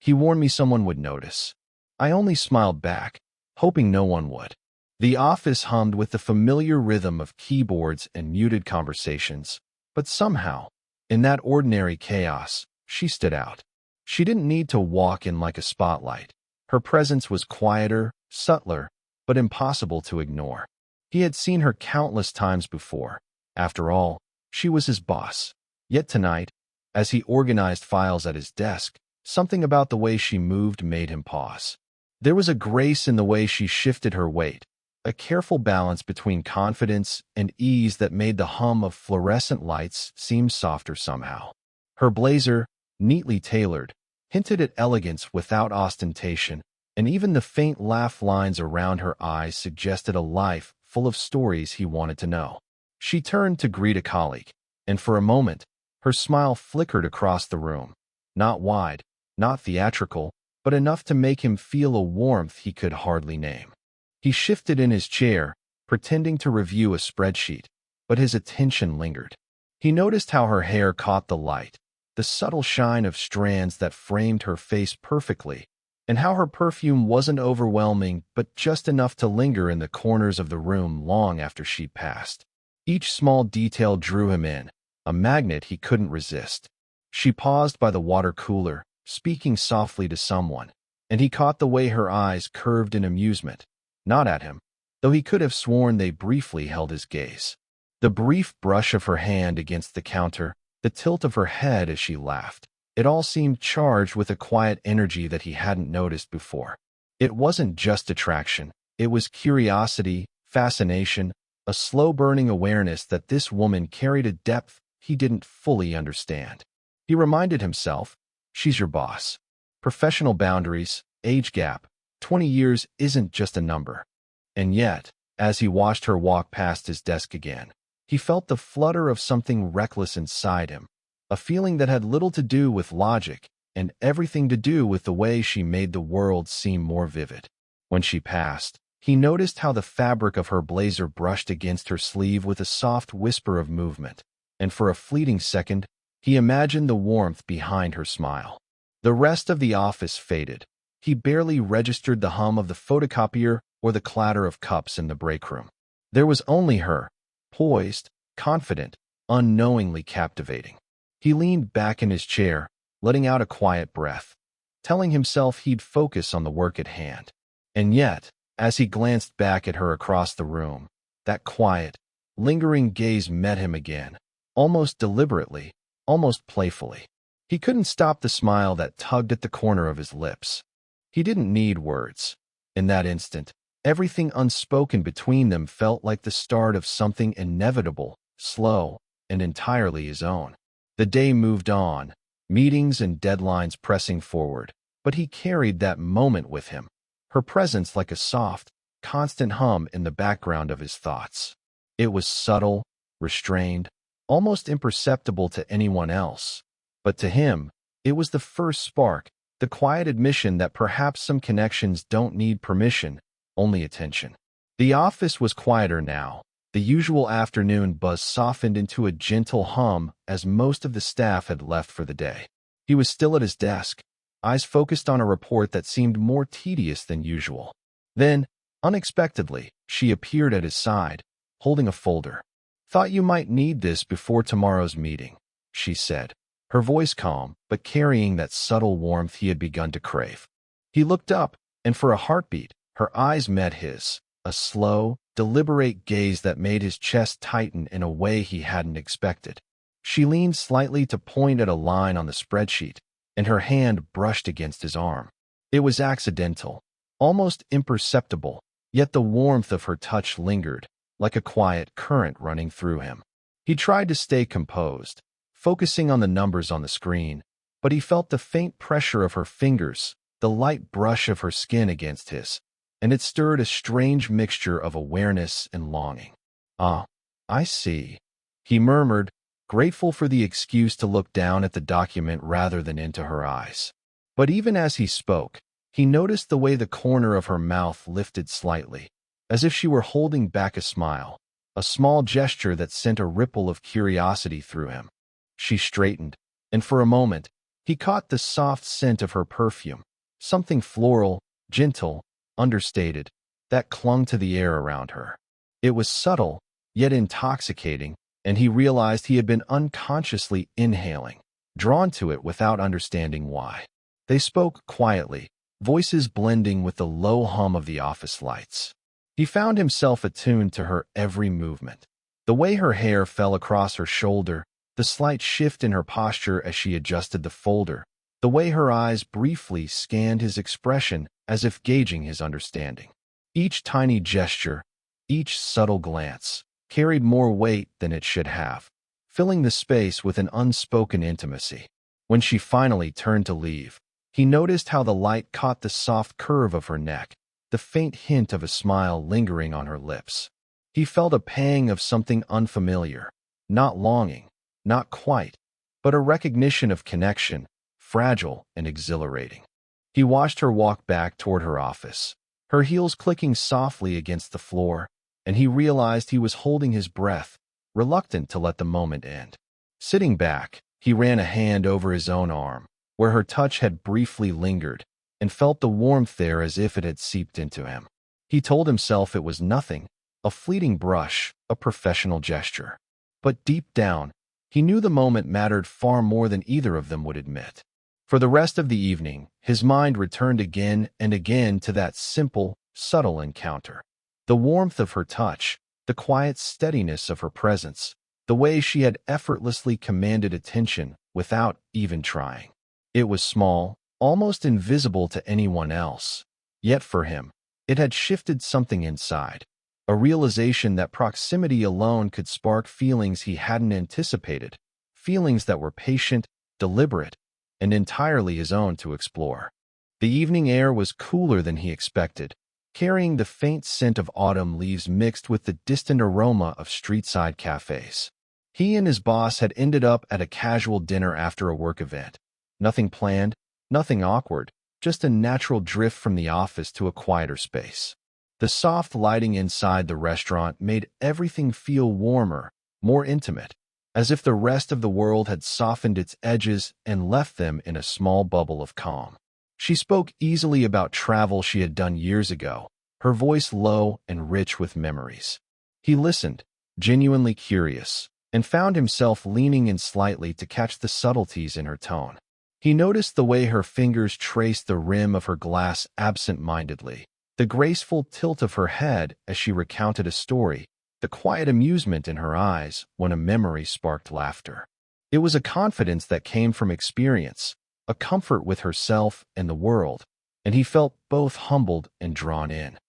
He warned me someone would notice. I only smiled back, hoping no one would. The office hummed with the familiar rhythm of keyboards and muted conversations, but somehow, in that ordinary chaos, she stood out. She didn't need to walk in like a spotlight. Her presence was quieter, subtler, but impossible to ignore. He had seen her countless times before. After all, she was his boss. Yet tonight, as he organized files at his desk, something about the way she moved made him pause. There was a grace in the way she shifted her weight, a careful balance between confidence and ease that made the hum of fluorescent lights seem softer somehow. Her blazer, neatly tailored, hinted at elegance without ostentation, and even the faint laugh lines around her eyes suggested a life full of stories he wanted to know. She turned to greet a colleague, and for a moment, her smile flickered across the room. Not wide, not theatrical, but enough to make him feel a warmth he could hardly name. He shifted in his chair, pretending to review a spreadsheet, but his attention lingered. He noticed how her hair caught the light, the subtle shine of strands that framed her face perfectly, and how her perfume wasn't overwhelming but just enough to linger in the corners of the room long after she'd passed. Each small detail drew him in, a magnet he couldn't resist. She paused by the water cooler, speaking softly to someone, and he caught the way her eyes curved in amusement, not at him, though he could have sworn they briefly held his gaze. The brief brush of her hand against the counter, the tilt of her head as she laughed, it all seemed charged with a quiet energy that he hadn't noticed before. It wasn't just attraction, it was curiosity, fascination, a slow-burning awareness that this woman carried a depth he didn't fully understand. He reminded himself, she's your boss. Professional boundaries, age gap, 20 years isn't just a number. And yet, as he watched her walk past his desk again, he felt the flutter of something reckless inside him, a feeling that had little to do with logic and everything to do with the way she made the world seem more vivid. When she passed, he noticed how the fabric of her blazer brushed against her sleeve with a soft whisper of movement, and for a fleeting second, he imagined the warmth behind her smile. The rest of the office faded. He barely registered the hum of the photocopier or the clatter of cups in the break room. There was only her, poised, confident, unknowingly captivating. He leaned back in his chair, letting out a quiet breath, telling himself he'd focus on the work at hand. And yet, as he glanced back at her across the room, that quiet, lingering gaze met him again, almost deliberately, almost playfully. He couldn't stop the smile that tugged at the corner of his lips. He didn't need words. In that instant, everything unspoken between them felt like the start of something inevitable, slow, and entirely his own. The day moved on, meetings and deadlines pressing forward, but he carried that moment with him, her presence like a soft, constant hum in the background of his thoughts. It was subtle, restrained, almost imperceptible to anyone else. But to him, it was the first spark, the quiet admission that perhaps some connections don't need permission, only attention. The office was quieter now. The usual afternoon buzz softened into a gentle hum as most of the staff had left for the day. He was still at his desk, eyes focused on a report that seemed more tedious than usual. Then, unexpectedly, she appeared at his side, holding a folder. "Thought you might need this before tomorrow's meeting," she said, her voice calm but carrying that subtle warmth he had begun to crave. He looked up, and for a heartbeat, her eyes met his, a slow, deliberate gaze that made his chest tighten in a way he hadn't expected. She leaned slightly to point at a line on the spreadsheet, and her hand brushed against his arm. It was accidental, almost imperceptible, yet the warmth of her touch lingered, like a quiet current running through him. He tried to stay composed, focusing on the numbers on the screen, but he felt the faint pressure of her fingers, the light brush of her skin against his, and it stirred a strange mixture of awareness and longing. "Ah, I see," he murmured, grateful for the excuse to look down at the document rather than into her eyes. But even as he spoke, he noticed the way the corner of her mouth lifted slightly, as if she were holding back a smile, a small gesture that sent a ripple of curiosity through him. She straightened, and for a moment, He caught the soft scent of her perfume, something floral, gentle, understated, that clung to the air around her. It was subtle, yet intoxicating, and he realized he had been unconsciously inhaling, drawn to it without understanding why. They spoke quietly, voices blending with the low hum of the office lights. He found himself attuned to her every movement. The way her hair fell across her shoulder, the slight shift in her posture as she adjusted the folder, the way her eyes briefly scanned his expression as if gauging his understanding. Each tiny gesture, each subtle glance, carried more weight than it should have, filling the space with an unspoken intimacy. When she finally turned to leave, he noticed how the light caught the soft curve of her neck, the faint hint of a smile lingering on her lips. He felt a pang of something unfamiliar, not longing, not quite, but a recognition of connection, fragile and exhilarating. He watched her walk back toward her office, her heels clicking softly against the floor, and he realized he was holding his breath, reluctant to let the moment end. Sitting back, he ran a hand over his own arm, where her touch had briefly lingered, and felt the warmth there as if it had seeped into him. He told himself it was nothing, a fleeting brush, a professional gesture. But deep down, he knew the moment mattered far more than either of them would admit. For the rest of the evening, his mind returned again and again to that simple, subtle encounter. The warmth of her touch, the quiet steadiness of her presence, the way she had effortlessly commanded attention without even trying. It was small, almost invisible to anyone else. Yet for him, it had shifted something inside, a realization that proximity alone could spark feelings he hadn't anticipated, feelings that were patient, deliberate, and entirely his own to explore. The evening air was cooler than he expected, carrying the faint scent of autumn leaves mixed with the distant aroma of street-side cafes. He and his boss had ended up at a casual dinner after a work event. Nothing planned, nothing awkward, just a natural drift from the office to a quieter space. The soft lighting inside the restaurant made everything feel warmer, more intimate, as if the rest of the world had softened its edges and left them in a small bubble of calm. She spoke easily about travel she had done years ago, her voice low and rich with memories. He listened, genuinely curious, and found himself leaning in slightly to catch the subtleties in her tone. He noticed the way her fingers traced the rim of her glass absent-mindedly, the graceful tilt of her head as she recounted a story, the quiet amusement in her eyes when a memory sparked laughter. It was a confidence that came from experience, a comfort with herself and the world, and he felt both humbled and drawn in.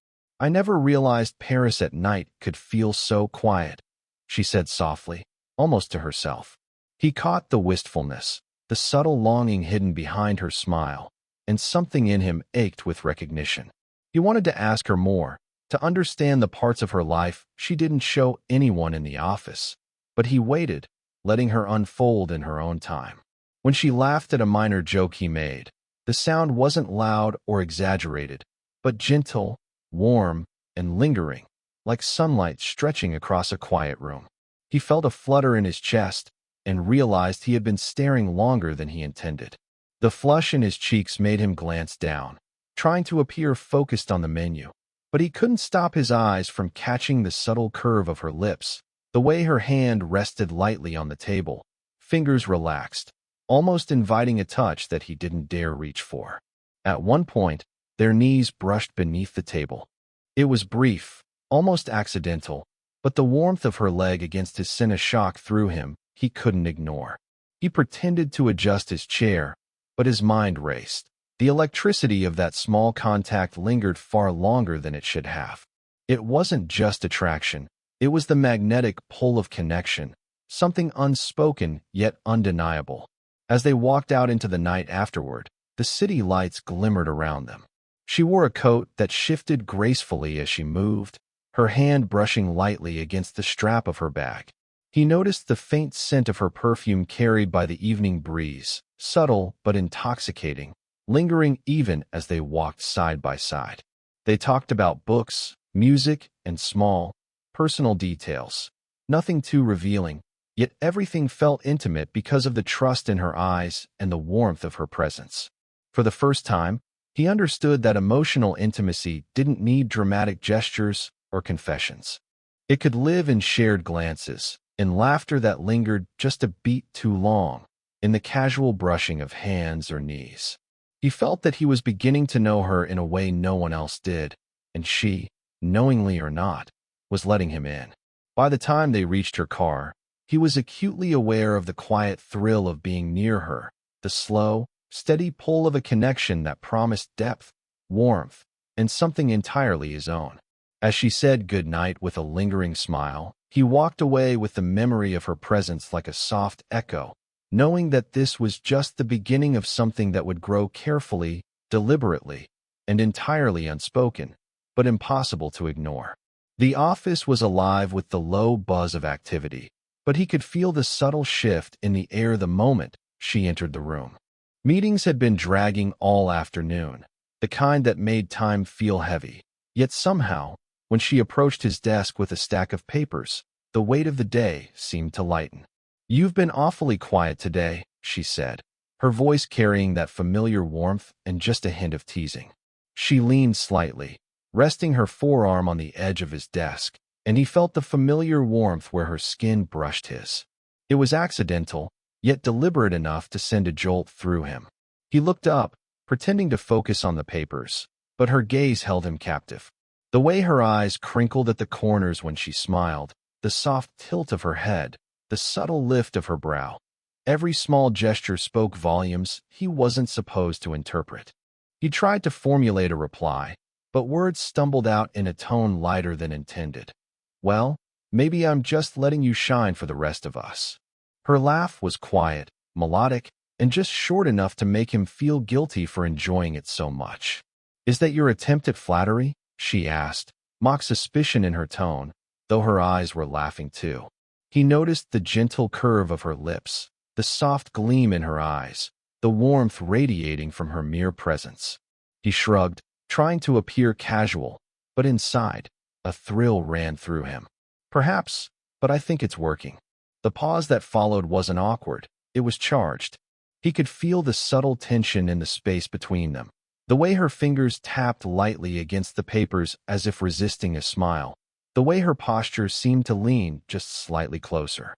"I never realized Paris at night could feel so quiet," she said softly, almost to herself. He caught the wistfulness, the subtle longing hidden behind her smile, and something in him ached with recognition. He wanted to ask her more, to understand the parts of her life she didn't show anyone in the office, but he waited, letting her unfold in her own time. When she laughed at a minor joke he made, the sound wasn't loud or exaggerated, but gentle, warm, and lingering, like sunlight stretching across a quiet room. He felt a flutter in his chest and realized he had been staring longer than he intended. The flush in his cheeks made him glance down, trying to appear focused on the menu, but he couldn't stop his eyes from catching the subtle curve of her lips, the way her hand rested lightly on the table, fingers relaxed, almost inviting a touch that he didn't dare reach for. At one point, their knees brushed beneath the table. It was brief, almost accidental, but the warmth of her leg against his sent a shock through him he couldn't ignore. He pretended to adjust his chair, but his mind raced. The electricity of that small contact lingered far longer than it should have. It wasn't just attraction, it was the magnetic pull of connection, something unspoken yet undeniable. As they walked out into the night afterward, the city lights glimmered around them. She wore a coat that shifted gracefully as she moved, her hand brushing lightly against the strap of her bag. He noticed the faint scent of her perfume carried by the evening breeze, subtle but intoxicating, lingering even as they walked side by side. They talked about books, music, and small, personal details. Nothing too revealing, Yet everything felt intimate because of the trust in her eyes and the warmth of her presence. For the first time, he understood that emotional intimacy didn't need dramatic gestures or confessions. It could live in shared glances, in laughter that lingered just a beat too long, in the casual brushing of hands or knees. He felt that he was beginning to know her in a way no one else did, and she, knowingly or not, was letting him in. By the time they reached her car, he was acutely aware of the quiet thrill of being near her, the slow, steady pull of a connection that promised depth, warmth, and something entirely his own. As she said goodnight with a lingering smile, he walked away with the memory of her presence like a soft echo, knowing that this was just the beginning of something that would grow carefully, deliberately, and entirely unspoken, but impossible to ignore. The office was alive with the low buzz of activity, but he could feel the subtle shift in the air the moment she entered the room. Meetings had been dragging all afternoon, the kind that made time feel heavy. Yet somehow, when she approached his desk with a stack of papers, the weight of the day seemed to lighten. "You've been awfully quiet today," she said, her voice carrying that familiar warmth and just a hint of teasing. She leaned slightly, resting her forearm on the edge of his desk, and he felt the familiar warmth where her skin brushed his. It was accidental, yet deliberate enough to send a jolt through him. He looked up, pretending to focus on the papers, but her gaze held him captive. The way her eyes crinkled at the corners when she smiled, the soft tilt of her head, the subtle lift of her brow. Every small gesture spoke volumes he wasn't supposed to interpret. He tried to formulate a reply, but words stumbled out in a tone lighter than intended. "Well, maybe I'm just letting you shine for the rest of us." Her laugh was quiet, melodic, and just short enough to make him feel guilty for enjoying it so much. "Is that your attempt at flattery?" she asked, mock suspicion in her tone, though her eyes were laughing too. He noticed the gentle curve of her lips, the soft gleam in her eyes, the warmth radiating from her mere presence. He shrugged, trying to appear casual, but inside, a thrill ran through him. "Perhaps, but I think it's working." The pause that followed wasn't awkward, it was charged. He could feel the subtle tension in the space between them, the way her fingers tapped lightly against the papers as if resisting a smile, the way her posture seemed to lean just slightly closer.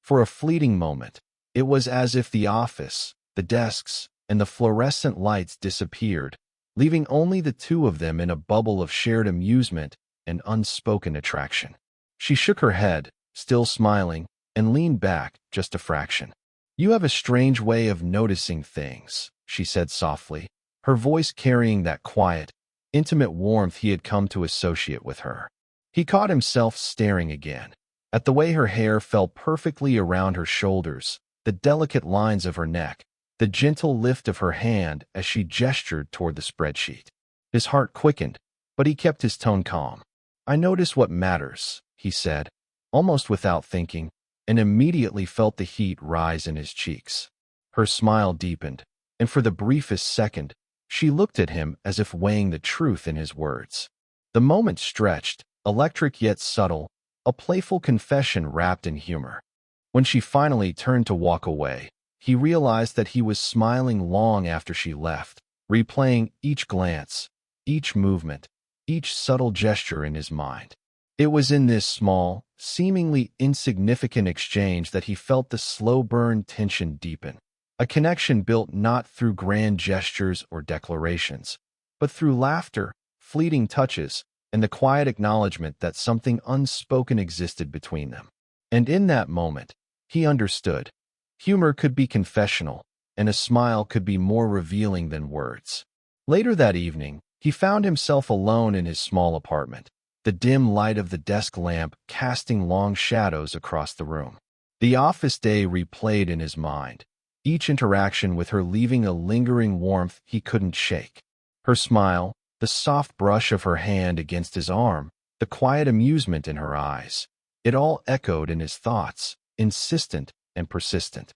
For a fleeting moment, it was as if the office, the desks, and the fluorescent lights disappeared, leaving only the two of them in a bubble of shared amusement and unspoken attraction. She shook her head, still smiling, and leaned back just a fraction. "You have a strange way of noticing things," she said softly, her voice carrying that quiet, intimate warmth he had come to associate with her. He caught himself staring again, at the way her hair fell perfectly around her shoulders, the delicate lines of her neck, the gentle lift of her hand as she gestured toward the spreadsheet. His heart quickened, but he kept his tone calm. "I notice what matters," he said, almost without thinking, and immediately felt the heat rise in his cheeks. Her smile deepened, and for the briefest second, she looked at him as if weighing the truth in his words. The moment stretched, electric yet subtle, a playful confession wrapped in humor. When she finally turned to walk away, he realized that he was smiling long after she left, replaying each glance, each movement, each subtle gesture in his mind. It was in this small, seemingly insignificant exchange that he felt the slow-burn tension deepen. A connection built not through grand gestures or declarations, but through laughter, fleeting touches, and the quiet acknowledgement that something unspoken existed between them. And in that moment, he understood. Humor could be confessional, and a smile could be more revealing than words. Later that evening, he found himself alone in his small apartment, the dim light of the desk lamp casting long shadows across the room. The office day replayed in his mind, each interaction with her leaving a lingering warmth he couldn't shake. Her smile, the soft brush of her hand against his arm, the quiet amusement in her eyes. It all echoed in his thoughts, insistent and persistent.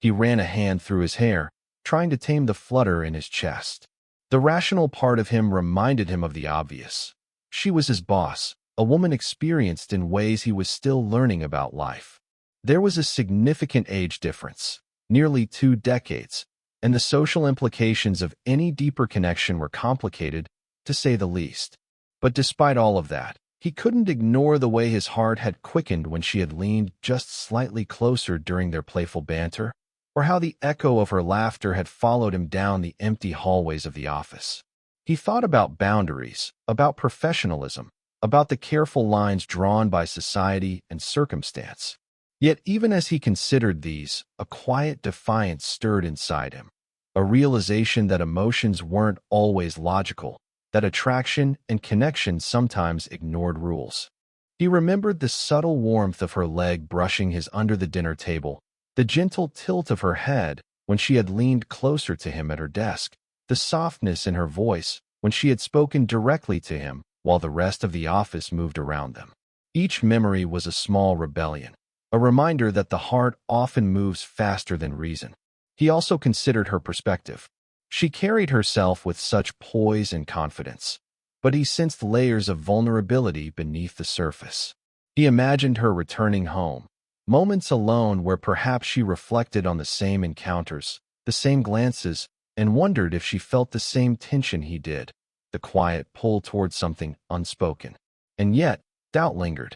He ran a hand through his hair, trying to tame the flutter in his chest. The rational part of him reminded him of the obvious. She was his boss, a woman experienced in ways he was still learning about life. There was a significant age difference, nearly 2 decades, and the social implications of any deeper connection were complicated, to say the least. But despite all of that, he couldn't ignore the way his heart had quickened when she had leaned just slightly closer during their playful banter, or how the echo of her laughter had followed him down the empty hallways of the office. He thought about boundaries, about professionalism, about the careful lines drawn by society and circumstance. Yet even as he considered these, a quiet defiance stirred inside him, a realization that emotions weren't always logical, that attraction and connection sometimes ignored rules. He remembered the subtle warmth of her leg brushing his under the dinner table, the gentle tilt of her head when she had leaned closer to him at her desk, the softness in her voice when she had spoken directly to him while the rest of the office moved around them. Each memory was a small rebellion, a reminder that the heart often moves faster than reason. He also considered her perspective. She carried herself with such poise and confidence, but he sensed layers of vulnerability beneath the surface. He imagined her returning home, moments alone where perhaps she reflected on the same encounters, the same glances, and wondered if she felt the same tension he did, the quiet pull towards something unspoken. And yet, doubt lingered.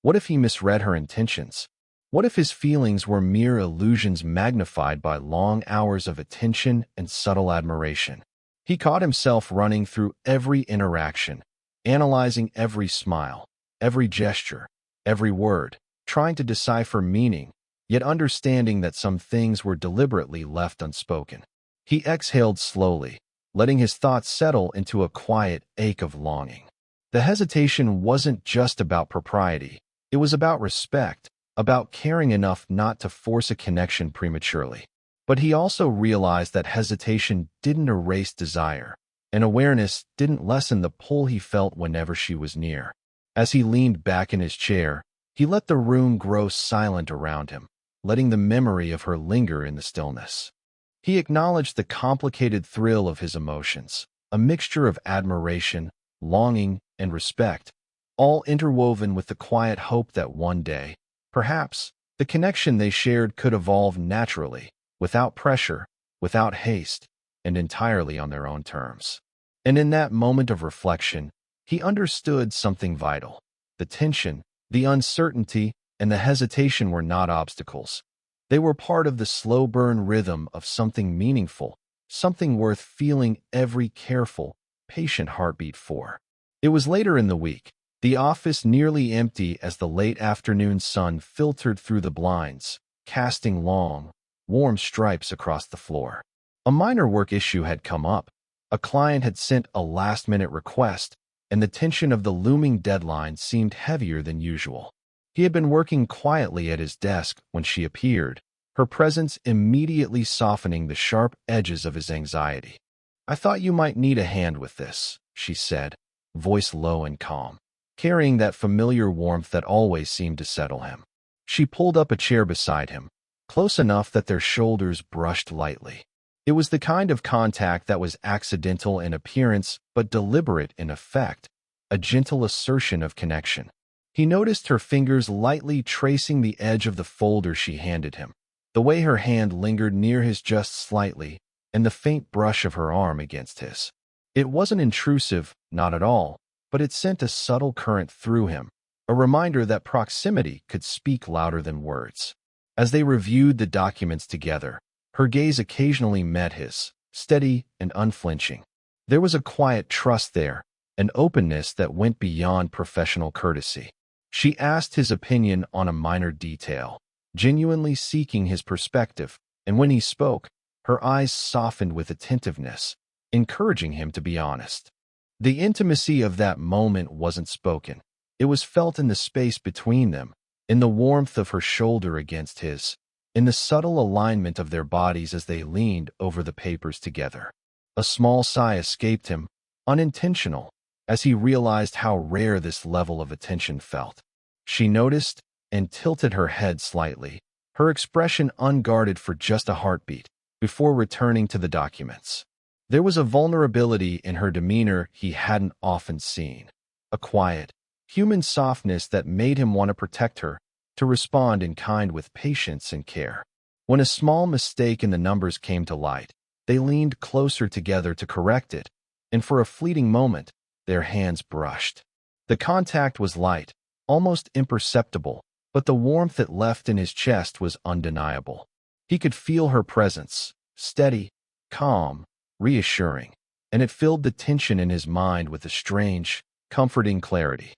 What if he misread her intentions? What if his feelings were mere illusions magnified by long hours of attention and subtle admiration? He caught himself running through every interaction, analyzing every smile, every gesture, every word, trying to decipher meaning, yet understanding that some things were deliberately left unspoken. He exhaled slowly, letting his thoughts settle into a quiet ache of longing. The hesitation wasn't just about propriety. It was about respect, about caring enough not to force a connection prematurely. But he also realized that hesitation didn't erase desire, and awareness didn't lessen the pull he felt whenever she was near. As he leaned back in his chair, he let the room grow silent around him, letting the memory of her linger in the stillness. He acknowledged the complicated thrill of his emotions, a mixture of admiration, longing, and respect, all interwoven with the quiet hope that one day, perhaps, the connection they shared could evolve naturally, without pressure, without haste, and entirely on their own terms. And in that moment of reflection, he understood something vital. The tension, the uncertainty, and the hesitation were not obstacles. They were part of the slow-burn rhythm of something meaningful, something worth feeling every careful, patient heartbeat for. It was later in the week, the office nearly empty as the late afternoon sun filtered through the blinds, casting long, warm stripes across the floor. A minor work issue had come up. A client had sent a last-minute request, and the tension of the looming deadline seemed heavier than usual. He had been working quietly at his desk when she appeared, her presence immediately softening the sharp edges of his anxiety. "I thought you might need a hand with this," she said, voice low and calm, carrying that familiar warmth that always seemed to settle him. She pulled up a chair beside him, close enough that their shoulders brushed lightly. It was the kind of contact that was accidental in appearance but deliberate in effect, a gentle assertion of connection. He noticed her fingers lightly tracing the edge of the folder she handed him, the way her hand lingered near his just slightly, and the faint brush of her arm against his. It wasn't intrusive, not at all, but it sent a subtle current through him, a reminder that proximity could speak louder than words. As they reviewed the documents together, her gaze occasionally met his, steady and unflinching. There was a quiet trust there, an openness that went beyond professional courtesy. She asked his opinion on a minor detail, genuinely seeking his perspective, and when he spoke, her eyes softened with attentiveness, encouraging him to be honest. The intimacy of that moment wasn't spoken. It was felt in the space between them, in the warmth of her shoulder against his, in the subtle alignment of their bodies as they leaned over the papers together. A small sigh escaped him, unintentional, as he realized how rare this level of attention felt. She noticed and tilted her head slightly, her expression unguarded for just a heartbeat, before returning to the documents. There was a vulnerability in her demeanor he hadn't often seen, a quiet, human softness that made him want to protect her, to respond in kind with patience and care. When a small mistake in the numbers came to light, they leaned closer together to correct it, and for a fleeting moment, their hands brushed. The contact was light, almost imperceptible, but the warmth it left in his chest was undeniable. He could feel her presence, steady, calm, reassuring, and it filled the tension in his mind with a strange, comforting clarity.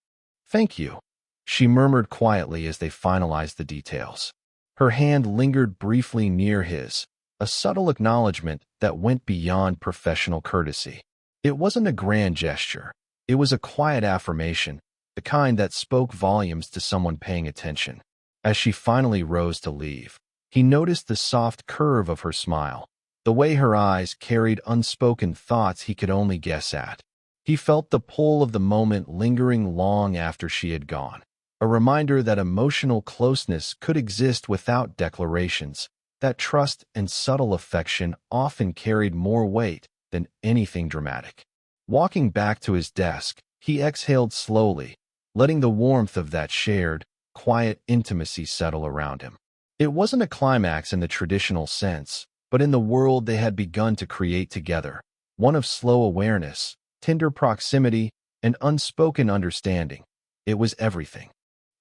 "Thank you," she murmured quietly as they finalized the details. Her hand lingered briefly near his, a subtle acknowledgement that went beyond professional courtesy. It wasn't a grand gesture. It was a quiet affirmation, the kind that spoke volumes to someone paying attention. As she finally rose to leave, he noticed the soft curve of her smile, the way her eyes carried unspoken thoughts he could only guess at. He felt the pull of the moment lingering long after she had gone, a reminder that emotional closeness could exist without declarations, that trust and subtle affection often carried more weight than anything dramatic. Walking back to his desk, he exhaled slowly, letting the warmth of that shared, quiet intimacy settle around him. It wasn't a climax in the traditional sense, but in the world they had begun to create together, one of slow awareness, tender proximity, and unspoken understanding. It was everything.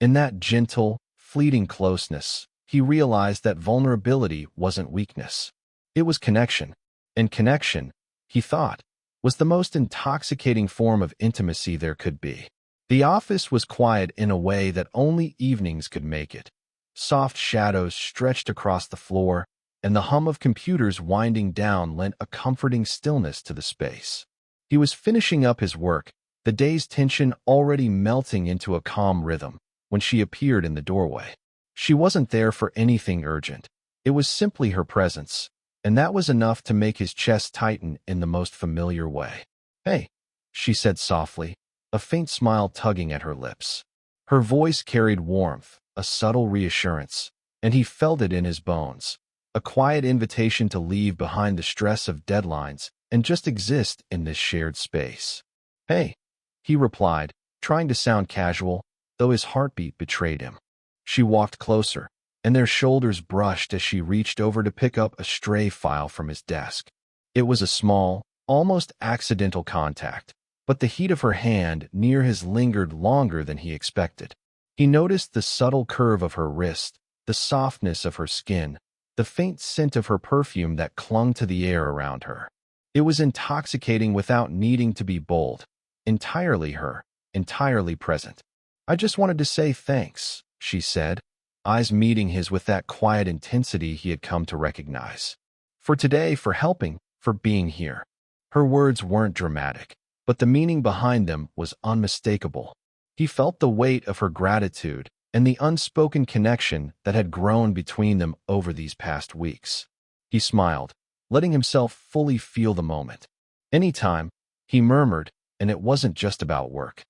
In that gentle, fleeting closeness, he realized that vulnerability wasn't weakness. It was connection. And connection, he thought, was the most intoxicating form of intimacy there could be. The office was quiet in a way that only evenings could make it. Soft shadows stretched across the floor, and the hum of computers winding down lent a comforting stillness to the space. He was finishing up his work, the day's tension already melting into a calm rhythm, when she appeared in the doorway. She wasn't there for anything urgent. It was simply her presence, and that was enough to make his chest tighten in the most familiar way. "Hey," she said softly, a faint smile tugging at her lips. Her voice carried warmth, a subtle reassurance, and he felt it in his bones, a quiet invitation to leave behind the stress of deadlines and just exist in this shared space. "Hey," he replied, trying to sound casual, though his heartbeat betrayed him. She walked closer, and their shoulders brushed as she reached over to pick up a stray file from his desk. It was a small, almost accidental contact, but the heat of her hand near his lingered longer than he expected. He noticed the subtle curve of her wrist, the softness of her skin, the faint scent of her perfume that clung to the air around her. It was intoxicating without needing to be bold, entirely her, entirely present. "I just wanted to say thanks," she said, eyes meeting his with that quiet intensity he had come to recognize. "For today, for helping, for being here." Her words weren't dramatic, but the meaning behind them was unmistakable. He felt the weight of her gratitude and the unspoken connection that had grown between them over these past weeks. He smiled, letting himself fully feel the moment. "Anytime," he murmured, and it wasn't just about work.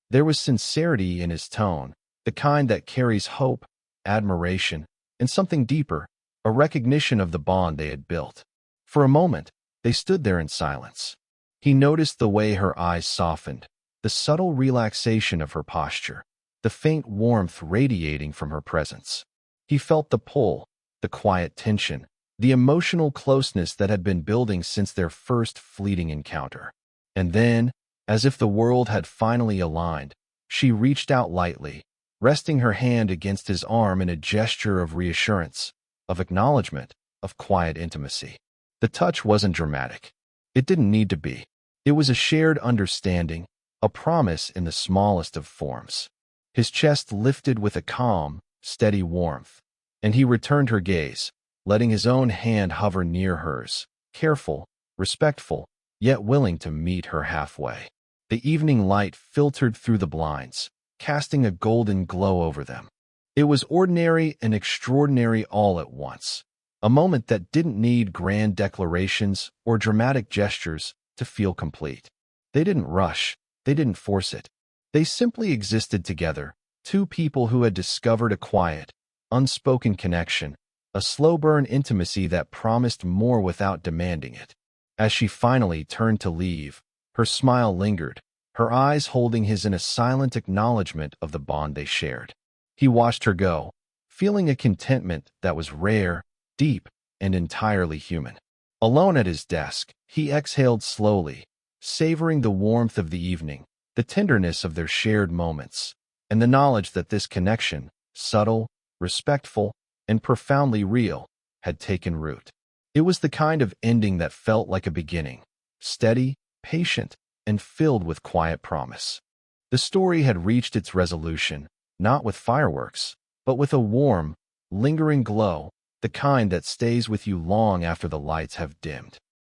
There was sincerity in his tone, the kind that carries hope, admiration, and something deeper, a recognition of the bond they had built. For a moment, they stood there in silence. He noticed the way her eyes softened, the subtle relaxation of her posture, the faint warmth radiating from her presence. He felt the pull, the quiet tension, the emotional closeness that had been building since their first fleeting encounter. And then, as if the world had finally aligned, she reached out lightly, resting her hand against his arm in a gesture of reassurance, of acknowledgement, of quiet intimacy. The touch wasn't dramatic. It didn't need to be. It was a shared understanding, a promise in the smallest of forms. His chest lifted with a calm, steady warmth, and he returned her gaze, letting his own hand hover near hers, careful, respectful, yet willing to meet her halfway. The evening light filtered through the blinds, casting a golden glow over them. It was ordinary and extraordinary all at once, a moment that didn't need grand declarations or dramatic gestures to feel complete. They didn't rush, they didn't force it. They simply existed together, two people who had discovered a quiet, unspoken connection, a slow-burn intimacy that promised more without demanding it. As she finally turned to leave, her smile lingered, her eyes holding his in a silent acknowledgement of the bond they shared. He watched her go, feeling a contentment that was rare, deep, and entirely human. Alone at his desk, he exhaled slowly, savoring the warmth of the evening, the tenderness of their shared moments, and the knowledge that this connection, subtle, respectful, and profoundly real, had taken root. It was the kind of ending that felt like a beginning, steady, patient, and filled with quiet promise. The story had reached its resolution, not with fireworks, but with a warm, lingering glow, the kind that stays with you long after the lights have dimmed.